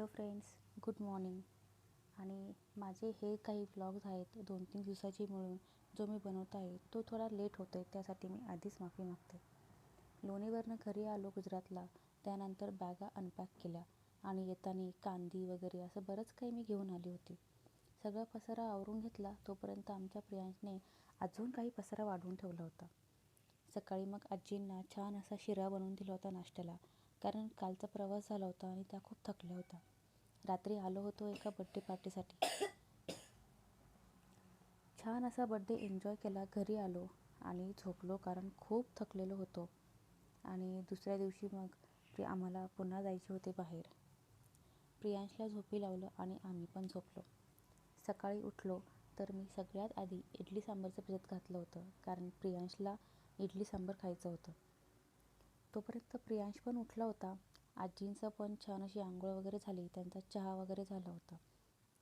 Hello friends, good morning. आणि माझे हे काही व्लॉग्स आहेत 2-3 दिवसाची मिळून जो मी बनवत आहे तो थोडा लेट होतो आहे, त्यासाठी मी आधीच माफी मागते. लोणीवरनं घरी आलो गुजरातला, त्यानंतर बॅगा अनपॅक केल्या आणि येताना कांदी वगैरे असं बरंच काही मी घेऊन आली होती. सगळा पसारा आवरून घेतला तोपर्यंत आमच्या प्रियांशने अजून काही पसारा वाढवून ठेवला होता. सकाळी मग आजींना छान असा शिरा बनवून दिला होता नाश्त्याला, कारण कालचा प्रवास झाला होता आणि त्या खूप थकल्या होत्या. रात्री आलो होतो एका बड्डे पार्टीसाठी. छान असा बड्डे एन्जॉय केला. घरी आलो आणि झोपलो कारण खूप थकलेलो होतो. आणि दुसऱ्या दिवशी मग आम्हाला पुन्हा जायचे होते बाहेर. प्रियांशला झोपी लावलं आणि आम्ही पण झोपलो. सकाळी उठलो तर मी सगळ्यात आधी इडली सांबारचं भिजत घातलं होतं, कारण प्रियांशला इडली सांबार खायचं होतं. तोपर्यंत प्रियांश पण उठला होता. आजींचं पण छान अशी आंघोळ वगैरे झाली, त्यांचा चहा वगैरे झाला होता.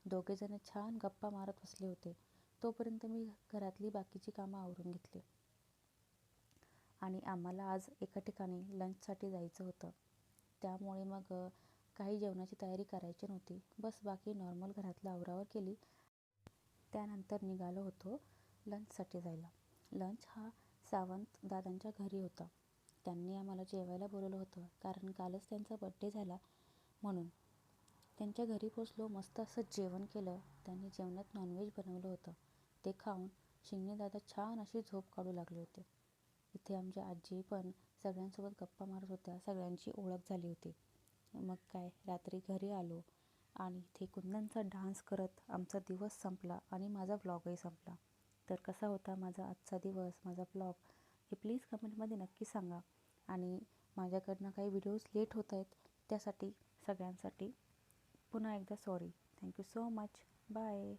दोघेजण छान गप्पा मारत बसले होते. तोपर्यंत मी घरातली बाकीची कामं आवरून घेतली. आणि आम्हाला आज एका ठिकाणी लंचसाठी जायचं होतं, त्यामुळे मग काही जेवणाची तयारी करायची नव्हती. बस बाकी नॉर्मल घरातलं आवरावर केली. त्यानंतर निघालो होतो लंचसाठी जायला. लंच हा सावंत दादांच्या घरी होता. त्यांनी आम्हाला जेवायला बोलवलं होतं, कारण कालच त्यांचा बड्डे झाला म्हणून. त्यांच्या घरी पोचलो, मस्त असं जेवण केलं. त्यांनी जेवणात नॉनव्हेज बनवलं होतं. ते खाऊन शिंगणे दादा छान अशी झोप काढू लागले होते. इथे आमच्या आजी पण सगळ्यांसोबत गप्पा मारत होत्या. सगळ्यांची ओळख झाली होती. मग काय, रात्री घरी आलो आणि इथे कुंदनचा डान्स करत आमचा दिवस संपला आणि माझा व्लॉगही संपला. तर कसा होता माझा आजचा दिवस, माझा व्लॉग, हे प्लीज कमेंटमध्ये नक्की सांगा. आणि माझ्याकडनं काही व्हिडिओज लेट होत आहेत, त्यासाठी सगळ्यांसाठी पुन्हा एकदा sorry. Thank you so much. Bye.